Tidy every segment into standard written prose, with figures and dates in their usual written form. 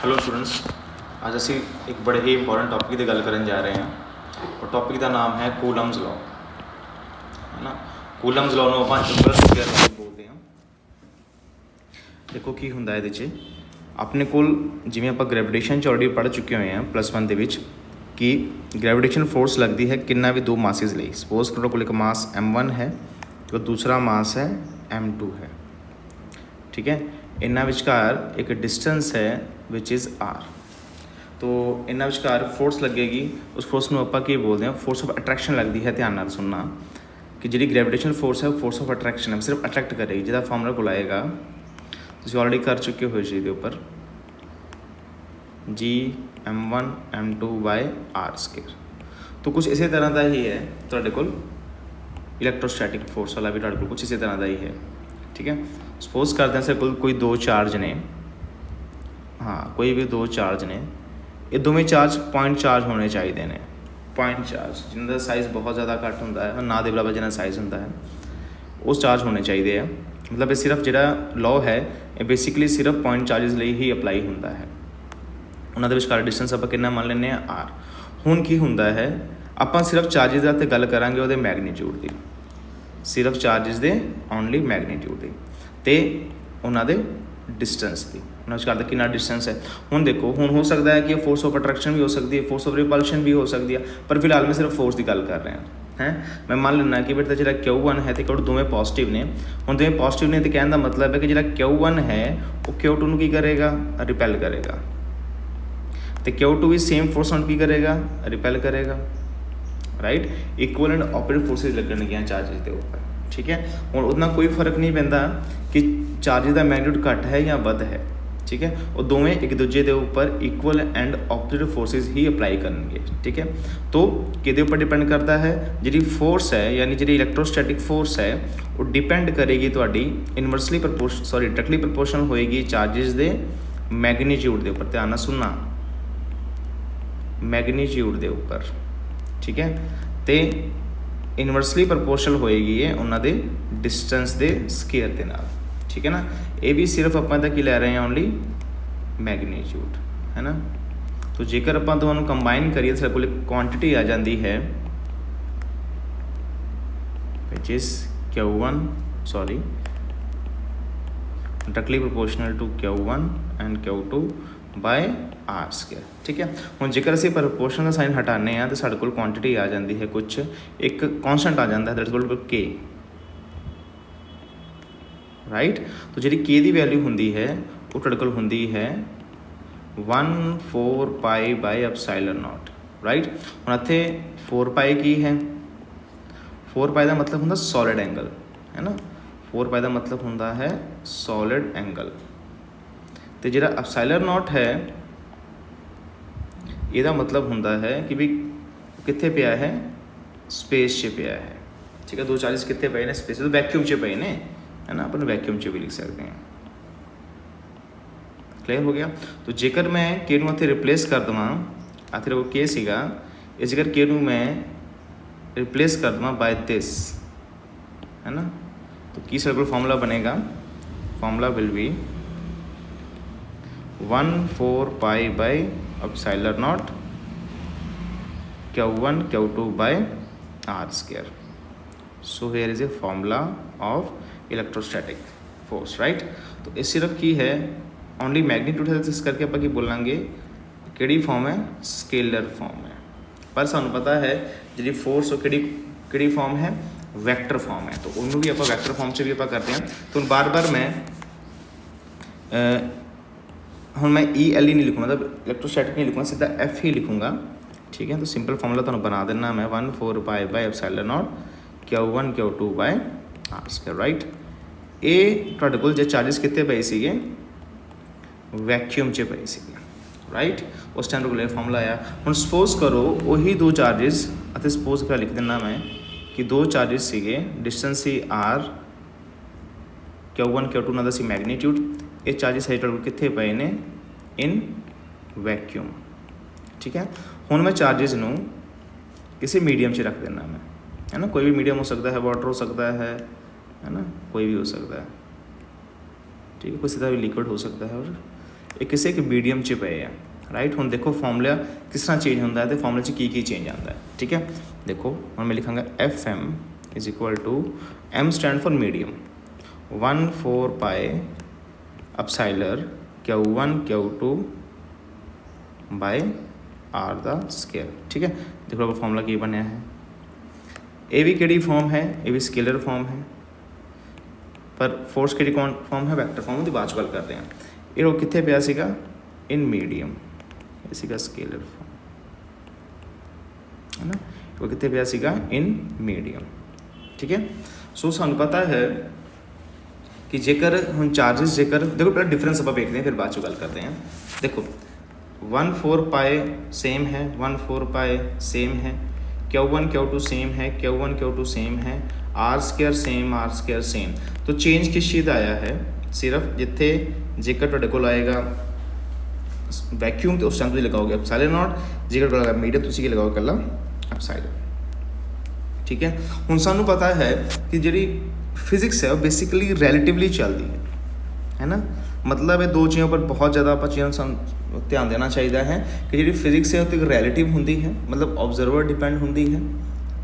Hello students, आज ਅਸੀਂ ਇੱਕ बड़े ही इंपॉर्टेंट टॉपिक की गल करन जा रहे हैं और टॉपिक का नाम है कूलम्स लॉ, है ना। कूलम्स लॉ ਨੂੰ ਆਪਾਂ ਇਨਵਰਸ ਸਕੇਅਰ ਬੋਲਦੇ ਹਾਂ। ਦੇਖੋ ਕੀ ਹੁੰਦਾ ਇਹਦੇ 'ਚ, ਆਪਣੇ ਕੋਲ ਜਿਵੇਂ ਆਪਾਂ ਗ੍ਰੈਵੀਟੇਸ਼ਨ 'ਚ ਆਲਰੇਡੀ ਪੜ੍ਹ ਚੁੱਕੇ ਹੋਏ ਹਾਂ +1 ਦੇ ਵਿੱਚ ਕਿ ਗ੍ਰੈਵੀਟੇਸ਼ਨ ਫੋਰਸ ਲੱਗਦੀ ਹੈ ਕਿੰਨਾ ਵੀ ਦੋ ਮਾਸਿਸ ਲਈ। ਸਪੋਜ਼ ਕਰੋ ਕੋਲ ਇੱਕ ਮਾਸ m1 ਹੈ ਤੇ दूसरा मास है m2 है, ठीक है। इन्ना विचकार एक डिस्टेंस है विच इज़ r, तो इन्ना विचकार फोर्स लगेगी। उस फोर्स को आप बोलते हैं फोर्स ऑफ अट्रैक्शन लगती है। ध्यान नाल सुनना कि जी ग्रैविटेशन फोर्स है फोर्स ऑफ अट्रैक्शन है, सिर्फ अट्रैक्ट करेगी। जिसका फॉर्मूला को आएगा तुम ऑलरेडी कर चुके हो जी उपर जी m1 m2/r²। तो कुछ इसी तरह का ही है तुहाडे कोल इलैक्ट्रोस्टैटिक फोर्स वाला भी तुहाडे कोल कुछ इसी तरह का ही है, ठीक है। सपोज करते हैं सिर्फ कोई दो चार्ज ने, हाँ कोई भी दो चार्ज ने, ये दोवें चार्ज पॉइंट चार्ज होने चाहिए ने। पॉइंट चार्ज जिन्होंने साइज़ बहुत ज़्यादा घट होंदा है ना दे बराबर जिन्ना साइज़ होंदा है उस चार्ज होने चाहिए है। मतलब ये सिर्फ जिहड़ा लॉ है ये बेसिकली सिर्फ पॉइंट चार्जिस लिए ही अप्लाई होंदा है। उन्होंने विचकार डिस्टेंस आप कितना मान लें r। हुण की होंदा है आपां सिर्फ चार्जिस दा ते गल करांगे उहदे मैगनीट्यूड दी, सिर्फ चार्जिस दे ओनली मैगनीट्यूड दी ते उन्हों दे डिस्टेंस की। उन्होंने विचकार कितना डिस्टेंस है। हुण देखो हुण हो सकता है कि फोर्स ऑफ अट्रैक्शन भी हो सकती है, फोर्स ऑफ रिपल्शन भी हो सकती है, पर फिलहाल मैं सिर्फ फोर्स की गल कर रहे हैं। मैं मान लेना कि बेटा जो Q1 है तो Q2 दोवें पॉजिटिव ने। हुण दोवें पॉजिटिव ने तो कहने का मतलब है कि जो Q1 है वो Q2 की करेगा, रिपेल करेगा, तो Q2 भी सेम फोर्स नाल की करेगा, रिपेल करेगा, right. Equal and opposite forces लगणगियां चार्जिस के उपर, ठीक है। हुण उतना कोई फर्क नहीं पैंदा कि चार्जिस का मैग्नीट्यूड घट है या वध है, ठीक है। वो दोवें एक दूजे के उपर equal and opposite forces he apply करेंगे, ठीक है। तो किहदे उपर डिपेंड करता है, जी फोर्स है यानी जी इलैक्ट्रोस्टैटिक फोर्स है वो डिपेंड करेगी तुहाडी इनवर्सली डायरैक्टली प्रपोर्शनल होएगी चार्जिस के मैगनीट्यूड के उपर। ध्यान नाल सुनना, मैगनीट्यूड के उपर, ठीक है। तो इनवर्सली प्रपोर्शनल होएगी है उन्होंने डिस्टेंस के स्केयर के नाल, ठीक है ना। ये भी सिर्फ आप की लै रहे हैं ओनली मैगनीट्यूड, है ना। तो जेकर आप दोनों कंबाइन करिए तो को क्वांटिटी आ जाती है which is Q1 directly proportional to Q1 and Q2/r², ठीक है। हुण जेकर असीं प्रपोर्शनल का साइन हटाने तो साडे कोल क्वांटिटी आ जाती है, कुछ एक कॉन्सटेंट आ जाता है that is equal to K, right. तो जी K की वैल्यू होंदी है वो तुहाडे कोल होंदी है 1/4π/ε0, राइट। हुण इत्थे 4π की है, 4π का मतलब होंदा सॉलिड एंगल, है ना। 4π का मतलब होंदा है सॉलिड एंगल। तो जिहड़ा ε0 है ਇਹਦਾ मतलब होंदा है कि भी कित्थे पिया है, स्पेस 'च पिया है, ठीक है। दो चार्जिस कित्थे पे ने, स्पेस, तो वैक्यूम 'च पे ने, है ना। अपन वैक्यूम 'च भी लिख सकते हैं। क्लियर हो गया। तो जेकर मैं K नूं इत्थे रिप्लेस कर देवां, आखिर वो K सीगा, इस जगह K नूं मैं रिप्लेस कर देवां बाय दिस, है ना। तो की साडे कोल फॉर्मूला बनेगा, formula will be 1/4π/ε0 Q1 Q2/r²। So here is a formula of electrostatic force, right. तो ये सिर्फ की है ओनली मैग्नीट्यूड है, इस करके आप बोलांगे कि फॉर्म है, स्केलर फॉर्म है। पर सानू पता है जी फोर्स कि फॉर्म है, वैक्टर फॉर्म है। तो उन्होंने भी आप वैक्टर फॉर्म से भी आप करते हैं। तो बार बार मैं हूँ मैं EL ही नहीं लिखूँगा, मतलब इलैक्ट्रोस्टैटिक नहीं लिखूँगा, सीधा F ही लिखूँगा, ठीक है। तो सिंपल फॉर्मूला तो बना देना मैं 1/4π/ε0 Q1 Q2/r², राइट। ये तुहाडे कोल जे चार्जिस कित्थे पए सीगे, वैक्यूम 'च पए सीगे, राइट। उस टाइम को फॉर्मूला आया। हुण सपोज करो वही दो चार्जिस, सपोज कर लिख देना मैं कि दो चार्जिस सीगे, distance C r, Q1 Q2 उन्होंने सी मैगनीट्यूड, ये चार्जिस है टोटल कित्थे पे ने, इन वैक्यूम, ठीक है। हुण मैं चार्जिस नूं किसी मीडियम 'च रख देना मैं, है ना। कोई भी मीडियम हो सकता है, वाटर हो सकता है ना, कोई भी हो सकता है, ठीक है। कोई सीधा भी लिक्विड हो सकता है और ये किसी एक मीडियम च पे है राइट। हुण देखो फॉर्मूला किस तरह चेंज होंदा है तो फॉर्मूले च की चेंज आता है, ठीक है। देखो हुण मैं लिखांगा F M is equal to M stand for medium 1/4 pi epsilon Q1 Q2 by R the square, ठीक है। देखो अगर फॉर्मूला की बनया है, ये भी किहड़ी फॉर्म है, ये भी स्केलर फॉर्म है, पर फोर्स किहड़ी कौन फॉर्म है, वैक्टर फॉर्म की बाद च गल करते हैं। ये कित्थे पिया सीगा इन मीडियम, ये सीगा स्केलर फॉर्म है ना, वो कित्थे पिया सीगा इन मीडियम, ठीक है। सो सानू पता है कि जेकर हम चार्जिस जेकर देखो पहले डिफरेंस आप देखते हैं फिर बाद चो गल करते हैं। देखो 1/4 पाई सेम है, 1/4 पाई सेम है, Q1 Q2 सेम है, Q1 Q2 सेम है, आर स्केयर सेम। तो चेंज किस चीज़ आया है, सिर्फ जिथे जेकर तुहाडे कोल आएगा वैक्यूम तो उस टाइम तुसीं लगाओगे एप्सिलॉन नॉट, जेकर तुहाडे कोल मीडियम तुसीं की लगाओगे कल्ला एप्सिलॉन, ठीक है। हुण सानू पता है कि जिहड़ी फिजिक्स है वो बेसिकली रैलेटिवली चलती है ना, मतलब ये दो चीज़ों पर बहुत ज़्यादा आप चीज़ों ध्यान देना चाहिए है कि जी फिजिक्स है तो एक रैलेटिव होंगी है, मतलब ऑबजरवर डिपेंड होंगी है,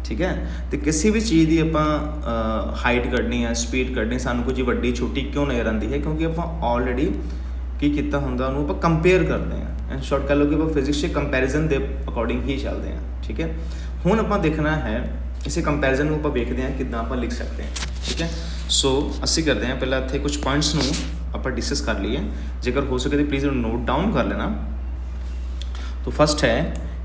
ठीक है। तो किसी भी चीज़ की आप हाइट कढ़नी है, स्पीड कढ़नी, सानू कुछ वड्डी छोटी क्यों नज़र आती है, क्योंकि आप ऑलरेडी की किया होंगे उन्होंने कंपेयर करते हैं। इन शॉर्ट कह लो कि आप फिजिक्स के कंपैरिजन के अकॉर्डिंग ही चलते हैं, ठीक है। हुण आप देखना है इसे कंपैरिजन आप देखते हैं कितना आप लिख सकते हैं, ठीक है। सो असी करते हैं पहले इतने कुछ पॉइंट्स नूं आप डिस्कस कर लीए, जेकर हो सके तो प्लीज़ नोट डाउन कर लेना। तो फर्स्ट है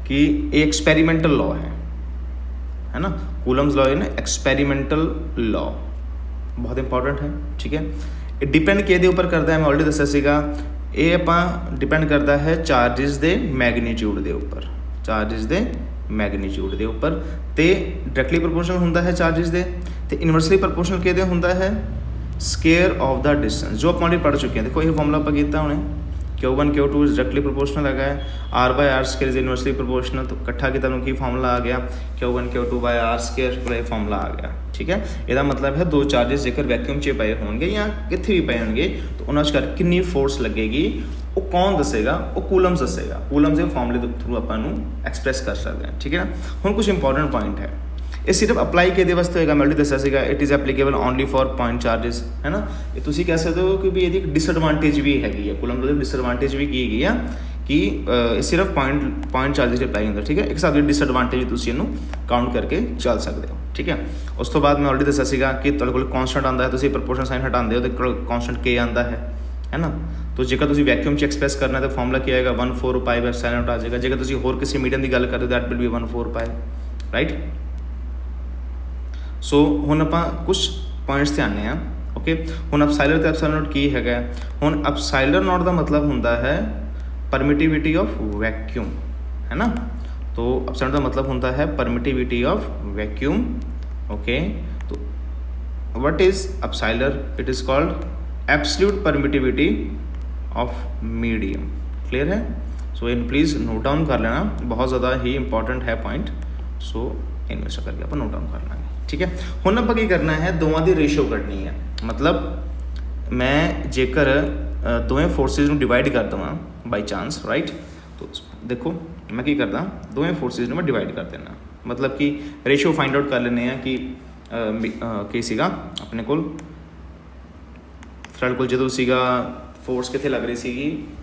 कि ये एक्सपेरीमेंटल लॉ है ना, कूलम्स लॉ है ना, एक्सपेरीमेंटल लॉ बहुत इंपॉर्टेंट है, ठीक है। ये डिपेंड किहदे उपर करता है, मैं ऑलरेडी दस्सिया सीगा, ये आपां डिपेंड करता है चार्जिस के मैगनीट्यूड के उपर, चार्जिस के मैगनीट्यूड के उपर, तो डायरैक्टली प्रोपोर्शनल होंदा है चार्जिस के, तो इनवर्सली प्रोपोर्शनल किहदे होंदा है स्केयर ऑफ द डिस्टेंस, जो आप ऑलरेडी पढ़ चुके हैं। देखो ये फॉर्मूला आप किया हमने Q1 Q2 is directly proportional है, R/R square is inversely proportional, तो इकट्ठा किया की फॉर्मूला आ गया Q1 Q2 by R square, ये फॉर्मूला आ गया, ठीक है। यदा मतलब है दो चार्जिस जेकर वैक्यूम च पे होंगे या कितने भी पे होंगे तो उन्होंने कर कितनी फोर्स लगेगी वो कौन दसेगा, वो कूलम्स दसेगा, कूलम्स के फॉर्मूले के थ्रू अपन एक्सप्रैस कर सकते हैं, ठीक है ना। हम कुछ इंपॉर्टेंट पॉइंट है, ये सिर्फ अप्लाई किहदे वास्ते होएगा, मैं ऑलरेडी दस्सिया सीगा, it is applicable only for point charges है ना। ये तुसीं कह सकते हो कि भी ये डिसएडवांटेज भी हैगी है, कूलम की डिसएडवांटेज भी की गई है कि सिर्फ पॉइंट चार्जिस अप्लाई होंगे, ठीक है। एक हिसाब से डिसएडवांटेज तुसीं इहनूं काउंट करके चल सकते हो, ठीक है। उस तो बाद मैं ऑलरेडी दस्सिया सीगा कि तुहाडे कोल कॉन्स्टेंट आंदा है, तुसीं प्रोपोर्शनल साइन हटाते हो तो कॉन्स्टेंट के आंदा है ना। तो जेकर तुसीं वैक्यूम च एक्सप्रैस करना है तो फॉर्मूला क्या आएगा 1/4 पाई एप्सिलॉन नॉट आ जाएगा। जेकर तुसीं होर किसी मीडियम की गल करते हो that will be 1/4 pi, right. So हुण आपां कुछ पॉइंट्स ध्यान हैं, ओके। हुण एप्सिलॉन ते एप्सिलॉन नॉट की हैगा, हुण एप्सिलॉन नॉट का मतलब हुंदा है परमिटिविटी ऑफ वैक्यूम है ना, तो एप्सिलॉन का मतलब होता है परमिटिविटी ऑफ वैक्यूम, ओके। तो what is epsilon, it is called absolute permittivity of medium, clear है। सो इन प्लीज़ नोट डाउन कर लेना, बहुत ज़्यादा ही इंपॉर्टेंट है पॉइंट, सो इन्वेस्ट करके आप नोट डाउन कर लेंगे, ठीक है। हुण आपां की करना है दोवां दी रेशो कढनी है, मतलब मैं जेकर दोवें फोर्सिस नूं डिवाइड कर देवां बाई चांस, राइट। तो देखो मैं की करदा दोवें फोर्सिस नूं मैं डिवाइड कर देना, मतलब कि रेशो फाइंड आउट कर लेने कि सीगा अपने कोल फिलहाल कोल जदों सीगा फोर्स कित्थे लग रही सी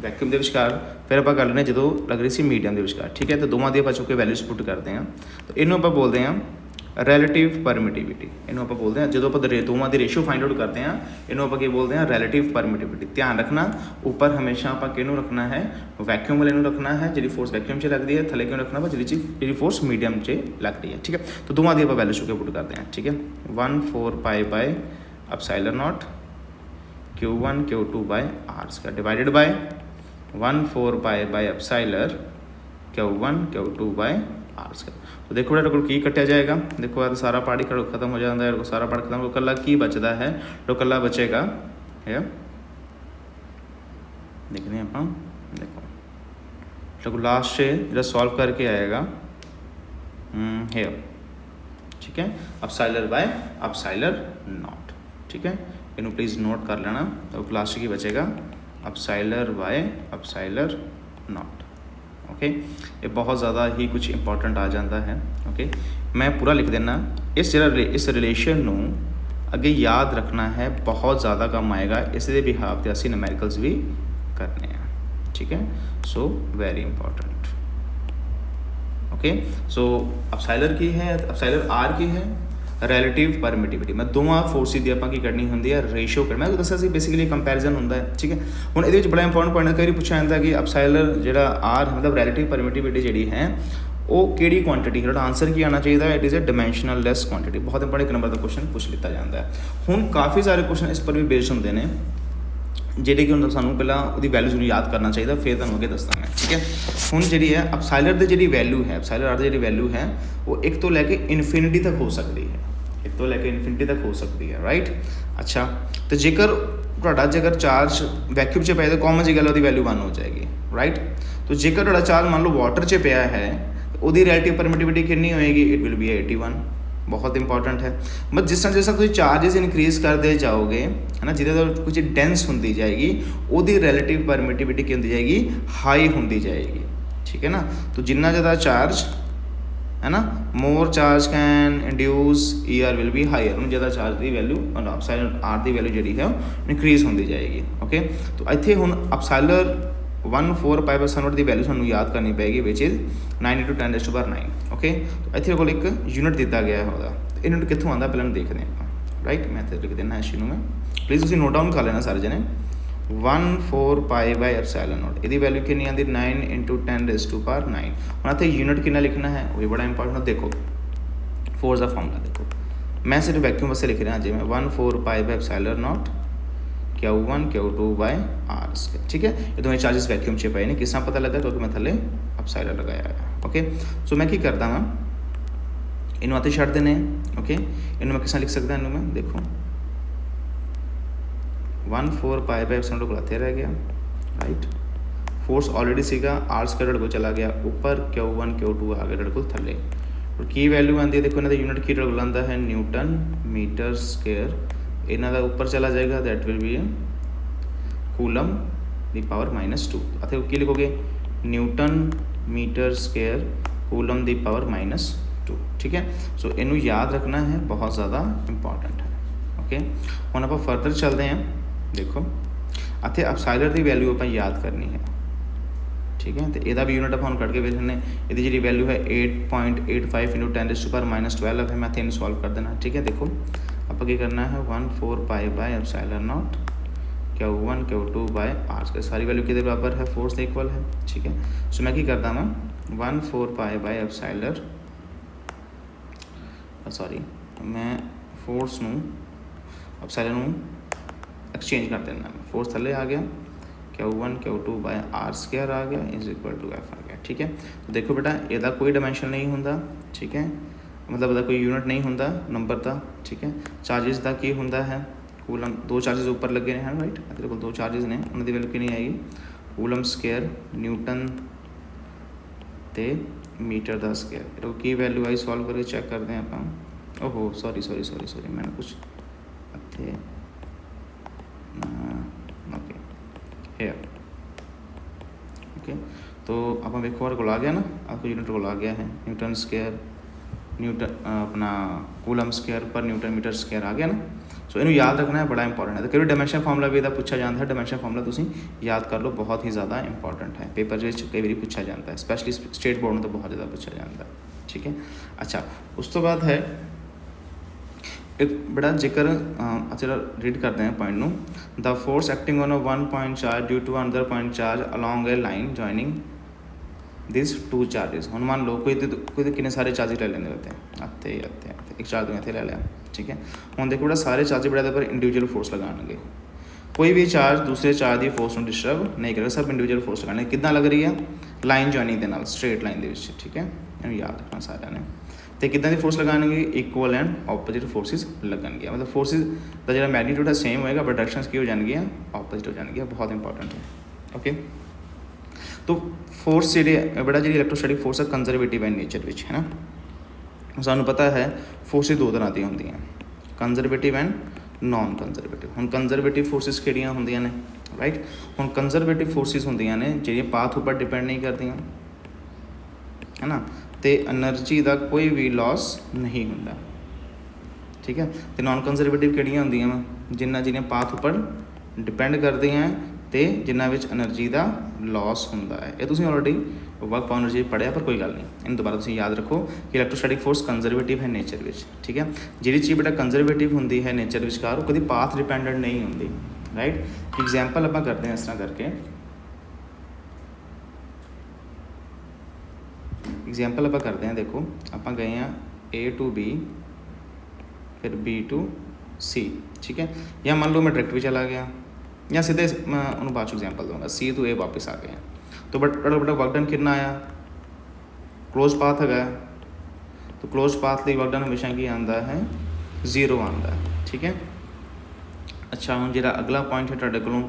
वैक्यूम के विचकार, फिर आप कर लेने जो लग रही सी मीडियम के विचकार, ठीक है। तो दोवां दी आप चुके वैल्यूज पुट करते हैं, तो इनू आप बोलते हैं रैलेटिव परमिटिविटी, इनू आप बोलते हैं जो आप दोवां दी रेशो फाइंड आउट करते हैं, इनू आप बोलते हैं रैलेटिव परमिटिविटी। ध्यान रखना ऊपर हमेशा आप किनू रखना है वैक्यूम वाले रखना है, जी फोर्स वैक्यूम से लगती है, थले क्यों रखना है जी फोर्स मीडियम से लगती है, ठीक है। तो दोवां दी आप वैल्यू चुके पुट करते हैं, ठीक है। 1/4 pi by epsilon naught Q1 Q2 by R square divided by 1/4 pi by epsilon Q1 Q2 by R square. तो देखो मेरे को की कटिया जाएगा, देखो यार सारा पार्ट ही खत्म हो जाता है, सारा पार्ट खत्म हो कला की बचता है, तो कला बचेगा है देखने हैं आप, देखो लास्ट से जो सॉल्व करके आएगा है, ठीक है, एप्सिलॉन बाय एप्सिलॉन नॉट, ठीक है। इन्हों प्लीज़ नोट कर लेना, तो लास्ट की बचेगा अपसाइलर बाय अपसाइलर नॉट। ओके, ये बहुत ज़्यादा ही कुछ इंपॉर्टेंट आ जाता है। ओके, मैं पूरा लिख देना। इस रिलेशन ਨੂੰ ਅੱਗੇ याद रखना है, बहुत ज़्यादा काम आएगा। इसके बिहाफ से ਅਸੀਂ नूमेरिकल्स भी करने हैं, ठीक है। So very important. ओके, सो अपसाइलर की है, अपसाइलर आर की है रिलेटिव परमिटिविटी। मैं दोवां फोर्सिस की ਆਪਾਂ ਕੀ ਕਰਨੀ ਹੁੰਦੀ ਹੈ ਰੇਸ਼ੋ ਕਰ, ਮੈਂ ਦੱਸਿਆ ਸੀ ਬੇਸਿਕਲੀ ਕੰਪੈਰੀਜ਼ਨ ਹੁੰਦਾ ਹੈ, ਠੀਕ ਹੈ। ਹੁਣ ਇਹਦੇ ਵਿੱਚ ਬੜਾ ਇੰਪੋਰਟੈਂਟ ਪੁਆਇੰਟ ਕਈ ਵਾਰੀ ਪੁੱਛਿਆ ਜਾਂਦਾ ਕਿ ਅਪਸਾਈਲਰ ਜਿਹੜਾ ਆਰ ਮਤਲਬ ਰਿਲੇਟਿਵ ਪਰਮਿਟਿਵਿਟੀ ਜਿਹੜੀ ਹੈ ਉਹ ਕਿਹੜੀ ਕੁਆਂਟਿਟੀ, ਜਿਹੜਾ ਆਂਸਰ ਕੀ ਆਉਣਾ ਚਾਹੀਦਾ, it is a dimensional less quantity. ਬਹੁਤ ਇੰਪੋਰਟੈਂਟ ਇੱਕ ਨੰਬਰ ਦਾ ਕੁਐਸਚਨ ਪੁੱਛ ਲਿੱਤਾ ਜਾਂਦਾ ਹੈ। ਹੁਣ ਕਾਫੀ ਸਾਰੇ ਕੁਐਸਚਨ ਇਸ ਪਰ ਵੀ ਬੇਸਡ ਹੁੰਦੇ ਨੇ, ਜਿਹੜੇ ਕਿ ਹੁਣ ਸਾਨੂੰ ਪਹਿਲਾਂ ਉਹਦੀ ਵੈਲਿਊਜ਼ ਨੂੰ ਯਾਦ ਕਰਨਾ ਚਾਹੀਦਾ, ਫਿਰ ਤੁਹਾਨੂੰ ਅੱਗੇ ਦੱਸਦਾ ਮੈਂ, ਠੀਕ ਹੈ। ਹੁਣ ਜਿਹੜੀ ਹੈ ਅਪਸਾਈਲਰ ਦੀ ਜਿਹੜੀ ਵੈਲਿਊ ਹੈ, ਅਪਸਾਈਲਰ ਆਰ ਦੀ ਜਿਹੜੀ ਵੈਲਿਊ ਹੈ ਉਹ 1 ਤੋਂ ਲੈ ਕੇ ਇਨਫਿਨਿਟੀ ਤੱਕ ਹੋ ਸਕਦੀ ਹੈ, 1 ਤੋਂ ਲੈ ਕੇ ਇਨਫਿਨਿਟੀ ਤੱਕ ਹੋ ਸਕਦੀ ਹੈ, ਰਾਈਟ। ਅੱਛਾ, ਤੇ ਜੇਕਰ ਤੁਹਾਡਾ ਜੇਕਰ ਚਾਰਜ ਵੈਕਿਊਮ 'ਚ ਪਿਆ ਤਾਂ ਕਾਮਨ ਜਿਹੀ ਗੱਲ ਉਹਦੀ ਵੈਲਿਊ 1 ਹੋ ਜਾਏਗੀ, ਰਾਈਟ। तो जेकर ਤੁਹਾਡਾ ਚਾਰਜ ਮੰਨ ਲਓ ਵਾਟਰ 'ਚ ਪਿਆ ਹੈ, ਉਹਦੀ ਰਿਲੇਟਿਵ ਪਰਮਿਟਿਵਿਟੀ ਕਿੰਨੀ ਹੋਏਗੀ, ਇਟ ਵਿਲ ਬੀ 81। ਬਹੁਤ ਇੰਪੋਰਟੈਂਟ ਹੈ। ਬਟ ਜਿਸ ਤਰ੍ਹਾਂ ਤੁਸੀਂ ਚਾਰजेस ਇਨਕਰੀਜ਼ ਕਰਦੇ ਜਾਓਗੇ ਹੈ ਨਾ, ਜਿਹਦੇ ਤੋਂ ਕੁਝ ਡੈਂਸ ਹੁੰਦੀ ਜਾਏਗੀ, ਉਹਦੀ ਰਿਲੇਟਿਵ ਪਰਮਿਟਿਵਿਟੀ ਕੀ ਹੁੰਦੀ ਜਾਏਗੀ, ਹਾਈ ਹੁੰਦੀ ਜਾਏਗੀ, ਠੀਕ ਹੈ ਨਾ। ਤਾਂ ਜਿੰਨਾ ਜ਼ਿਆਦਾ ਚਾਰਜ है ना, more charge can induce E R will be higher. उन्हें ज़्यादा चार्ज की वैल्यू अपसाइलर आर की वैल्यू जी है इनक्रीज होती जाएगी। ओके, तो इतने हुण अपसाइलर 1,4 π/100 की वैल्यू सानू याद करनी पेगी, विच इज़ 9 × 10⁻⁹। ओके, तो इतने कोल एक यूनिट दिता गया है वह, तो यूनिट कितों आता पहले देखते हैं आप, राइट। मैं लिख देना इस चीज़ में, प्लीज़ तुसीं नोट डाउन कर लेना सारे जने। 1,4 π/ε0 ਇਹਦੀ ਵੈल्यू ਕਿੰਨੀ ਆਉਂਦੀ, 9 × 10⁻⁹। ਹੁਣ ਇੱਥੇ यूनिट कितना लिखना है वो भी बड़ा इंपॉर्टेंट। देखो फोर्स का फॉर्मूला देखो, मैं सिर्फ वैक्यूम वास्ते लिख रहा जिवें 1,4 π/ε0 Q1 Q2/r², ठीक है। ये दोवें चार्जिस वैक्यूम 'ਚ पए ने, किस तरह पता लगा, क्योंकि मैं थले अपसाइलर लगाया है। ओके, सो मैं की करता हाँ, इनू आते छड्ड देने। ओके, इनू मैं किस तरह लिख सकता, इनू मैं देखो 1,4 π/ε को इत्थे रह गया, राइट। फोर्स ऑलरेडी सीगा r² को चला गया ऊपर, Q1 Q2 आ गया को थले। और की वैल्यू आती है, देखो इन्हों का यूनिट की आता है न्यूटन मीटर स्केयर, इन्हों का ऊपर चला जाएगा, that will be coulomb the power -2। अथे की लिखोगे, newton metre square coulomb the power -2, ठीक है। सो इनू याद रखना है, बहुत ज़्यादा इंपॉर्टेंट है। ओके, हुण आपां फर्दर चलते हैं। देखो इत्थे अपसाइलर की वैल्यू आप याद करनी है, ठीक है। तो यदा भी यूनिट आप कट के वेखने, ये जी वैल्यू है 8.85 × 10⁻12 है। मैं इतने सॉल्व कर देना, ठीक है। देखो आप करना है 1,4 π/ε0 Q1 Q2/r², सारी वैल्यू कितने बराबर है, फोर्स के इक्वल है, ठीक है। सो मैं करता मैं 1,4 π/ε, सॉरी मैं फोर्स नूं अपसाइलर नूं एक्सचेंज कर देना। फोर्स थले आ गया, Q1 Q2/r² आ गया इज इक्वल टू F आ गया, ठीक है। तो देखो बेटा, यदा कोई डायमेंशन नहीं होंदा, ठीक है, मतलब यदा कोई यूनिट नहीं होंदा नंबर का, ठीक है। चार्जिस का की होंदा है, कूलम, 2 चार्जिस ऊपर लगे हैं, राइट। तेरे को 2 चार्जिस ने, उन्होंने वैल्यू कितनी आएगी, कूलम स्केयर न्यूटन ते मीटर का स्केयर। तो की वैल्यू आई सॉल्व करके चेक करते हैं आप। ओहो सॉरी मैंने कुछ इतने ओके हेयर। ओके, तो आप वेखो हमारे को आ गया ना, आपको यूनिट को आ गया है न्यूटन स्केयर, न्यूटन अपना कूलम स्केयर पर न्यूटन मीटर स्केयर आ गया ना। सो इनू याद रखना है, बड़ा इंपॉर्टेंट है। तो कई डायमेंशन फॉर्मूला भी इहदा पूछा जाता है, डायमेंशन फॉर्मूला तुसीं याद कर लो, बहुत ही ज़्यादा इंपॉर्टेंट है। पेपर में कई बार पूछा जाता है, स्पैशली स्टेट बोर्ड में तो बहुत ज़्यादा पूछा जाता है, ठीक है। अच्छा, उस तो बाद है एक बड़ा जिक्र, चलो रीड करते हैं पॉइंट नू। The force acting on a 1 point charge due to another point charge along a line joining this 2 charges. हम मान लो कोई कितने सारे चार्जिस ले लेंगे होते हैं, आते एक चार्ज इतने ले लिया, ठीक है। हम देखो बड़ा सारे चार्जिस बड़ा पर इंडिविजुअल फोर्स लगाएंगे, कोई भी चार्ज दूसरे चार्ज की फोर्स को डिस्टर्ब नहीं करेगा, सब इंडिविजुअल फोर्स लगाने। कितना लग रही है, लाइन जॉइनिंग के नाल, स्ट्रेट लाइन के, ठीक है। इन्हें याद रखना सारे ने। तो कितना की फोर्स लगाएंगे, इक्वल एंड ऑपोजिट फोर्सिस लगनगियाँ, मतलब फोर्सिस का जो मैग्नीट्यूड है सेम होएगा, बट डायरेक्शंस की हो जाएगी, ऑपोजिट हो जाएगी, बहुत इंपॉर्टेंट है। ओके, तो फोर्स जी बड़ा जी इलैक्ट्रोस्टैटिक फोर्स है कंजरवेटिव इन नेचर विच, है ना। सानू पता है फोर्सिस 2 तरह की होंगी, कंजरवेटिव एंड नॉन कंजरवेटिव। हम कंजरवेटिव फोर्सिस किहड़ियां होंदियां ने, ਰਾਈਟ। ਹੁਣ ਕੰਜ਼ਰਵੇਟਿਵ ਫੋਰਸਿਸ ਹੁੰਦੀਆਂ ਨੇ ਜਿਹੜੀਆਂ ਪਾਥ ਉੱਪਰ ਡਿਪੈਂਡ ਨਹੀਂ ਕਰਦੀਆਂ, ਹੈ ਨਾ, ਅਤੇ ਐਨਰਜੀ ਦਾ ਕੋਈ ਵੀ ਲੋਸ ਨਹੀਂ ਹੁੰਦਾ, ਠੀਕ ਹੈ। ਅਤੇ ਨੋਨ ਕੰਜ਼ਰਵੇਟਿਵ ਕਿਹੜੀਆਂ ਹੁੰਦੀਆਂ ਵਾ, ਜਿਨ੍ਹਾਂ ਪਾਥ ਉੱਪਰ ਡਿਪੈਂਡ ਕਰਦੀਆਂ ਅਤੇ ਜਿਨ੍ਹਾਂ ਵਿੱਚ ਐਨਰਜੀ ਦਾ ਲੋਸ ਹੁੰਦਾ ਹੈ। ਇਹ ਤੁਸੀਂ ਆਲਰੇਡੀ ਵਰਕ ਔਨ ਐਨਰਜੀ ਪੜ੍ਹਿਆ, ਪਰ ਕੋਈ ਗੱਲ ਨਹੀਂ, ਇਹਨੂੰ ਦੁਬਾਰਾ ਤੁਸੀਂ ਯਾਦ ਰੱਖੋ ਕਿ ਇਲੈਕਟ੍ਰੋਸਟੈਟਿਕ ਫੋਰਸ ਕੰਜ਼ਰਵੇਟਿਵ ਹੈ ਨੇਚਰ ਵਿੱਚ, ਠੀਕ ਹੈ। ਜਿਹੜੀ ਚੀਜ਼ ਬੇਟਾ ਕੰਜ਼ਰਵੇਟਿਵ ਹੁੰਦੀ ਹੈ ਨੇਚਰ ਵਿਚਕਾਰ, ਉਹ ਕਦੀ ਪਾਥ ਡਿਪੈਂਡੈਂਟ ਨਹੀਂ ਹੁੰਦੀ, ਰਾਈਟ। ਐਗਜ਼ਾਮਪਲ ਆਪਾਂ ਕਰਦੇ ਹਾਂ ਇਸ ਤਰ੍ਹਾਂ ਕਰਕੇ, ਐਗਜ਼ਾਮਪਲ ਆਪਾਂ ਕਰਦੇ ਹਾਂ, ਦੇਖੋ ਆਪਾਂ ਗਏ ਹਾਂ A to B, ਫਿਰ B to C, ਠੀਕ ਹੈ। ਜਾਂ ਮੰਨ ਲਓ ਮੈਂ ਡਾਇਰੈਕਟ ਵੀ ਚਲਾ ਗਿਆ, ਜਾਂ ਸਿੱਧੇ ਮੈਂ ਉਹਨੂੰ ਬਾਅਦ 'ਚ ਐਗਜ਼ਾਮਪਲ ਦਊਂਗਾ, C to A ਵਾਪਸ ਆ ਗਏ। ਤਾਂ ਬੜਾ ਵਰਕ ਡਨ ਕਿੰਨਾ ਆਇਆ, ਕਲੋਜ਼ ਪਾਥ ਹੈਗਾ, ਤਾਂ ਕਲੋਜ਼ ਪਾਥ ਲਈ ਵਰਕ ਡਨ ਹਮੇਸ਼ਾ ਕੀ ਆਉਂਦਾ ਹੈ, 0 ਆਉਂਦਾ ਹੈ, ਠੀਕ ਹੈ। ਅੱਛਾ, ਹੁਣ ਜਿਹੜਾ ਅਗਲਾ ਪੁਆਇੰਟ ਹੈ ਤੁਹਾਡੇ ਕੋਲੋਂ,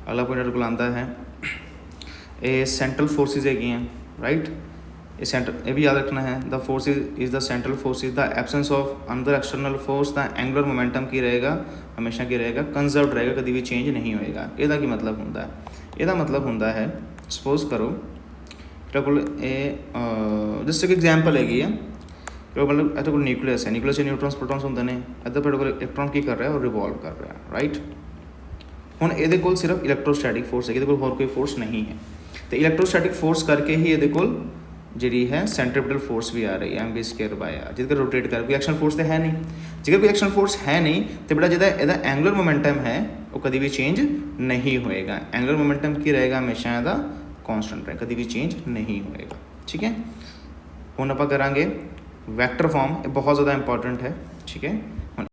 ਅਗਲਾ ਪੁਆਇੰਟ ਤੁਹਾਡੇ ਕੋਲ ਆਉਂਦਾ ਹੈ, ਇਹ ਸੈਂਟਰਲ ਫੋਰਸਿਸ ਹੈਗੀਆਂ, ਰਾਈਟ। ਇਹ ਵੀ ਯਾਦ ਰੱਖਣਾ ਹੈ, the force is the central force is the absence of another external force, the angular momentum ਕੀ ਰਹੇਗਾ, ਹਮੇਸ਼ਾ ਕੀ ਰਹੇਗਾ, ਕੰਜ਼ਰਵਡ ਰਹੇਗਾ, ਕਦੀ ਵੀ ਚੇਂਜ ਨਹੀਂ ਹੋਏਗਾ। ਇਹਦਾ ਕੀ ਮਤਲਬ ਹੁੰਦਾ ਹੈ, ਇਹਦਾ ਮਤਲਬ ਹੁੰਦਾ ਹੈ, ਸਪੋਜ਼ ਕਰੋ ਤੁਹਾਡੇ ਕੋਲ ਇਹ ਜਿਸ ਇੱਕ ਐਗਜ਼ਾਮਪਲ ਹੈਗੀ ਆ, ਮਤਲਬ ਇਹਦੇ ਕੋਲ ਨਿਊਕਲੀਅਸ ਹੈ, ਨਿਊਕਲੀਅਸ 'ਚ ਨਿਊਟਰੋਨਸ ਪ੍ਰੋਟੋਨਸ ਹੁੰਦੇ ਨੇ, ਇੱਧਰ ਤੁਹਾਡੇ ਕੋਲ ਇਲੈਕਟ੍ਰੋਨ ਕੀ ਕਰ ਰਿਹਾ, ਉਹ ਰਿਵੋਲਵ ਕਰ ਰਿਹਾ, ਰਾਈਟ। ਹੁਣ ਇਹਦੇ ਕੋਲ ਸਿਰਫ ਇਲੈਕਟ੍ਰੋਸਟੈਟਿਕ ਫੋਰਸ ਹੈ, ਇਹਦੇ ਕੋਲ ਹੋਰ ਕੋਈ ਫੋਰਸ ਨਹੀਂ ਹੈ, ਅਤੇ ਇਲੈਕਟ੍ਰੋਸਟੈਟਿਕ ਫੋਰਸ ਕਰਕੇ ਹੀ ਇਹਦੇ ਕੋਲ ਜਿਹੜੀ ਹੈ ਸੈਂਟਰੀਪੀਟਲ ਫੋਰਸ ਵੀ ਆ ਰਹੀ ਹੈ, mv² ਆ, ਜਿਹਦੇ ਕੋਲ ਰੋਟੇਟ ਕਰ, ਕੋਈ ਐਕਸ਼ਨ ਫੋਰਸ ਤਾਂ ਹੈ ਨਹੀਂ। ਜੇਕਰ ਕੋਈ ਐਕਸ਼ਨ ਫੋਰਸ ਹੈ ਨਹੀਂ, ਤਾਂ ਬੇਟਾ ਜਿਹਦਾ ਇਹਦਾ ਐਂਗੂਲਰ ਮੋਮੈਂਟਮ ਹੈ ਉਹ ਕਦੀ ਵੀ ਚੇਂਜ ਨਹੀਂ ਹੋਏਗਾ। ਐਂਗੂਲਰ ਮੋਮੈਂਟਮ ਕੀ ਰਹੇਗਾ, ਹਮੇਸ਼ਾ ਇਹਦਾ ਕੌਨਸਟੈਂਟ ਰਹੇ, ਕਦੀ ਵੀ ਚੇਂਜ ਨਹੀਂ ਹੋਏਗਾ, ਠੀਕ ਹੈ। ਹੁਣ ਆਪਾਂ ਕਰਾਂਗੇ ਵੈਕਟਰ ਫਾਰਮ, ਇਹ ਬਹੁਤ ਜ਼ਿਆਦਾ ਇੰਪੋਰਟੈਂਟ ਹੈ, ਠੀਕ ਹੈ।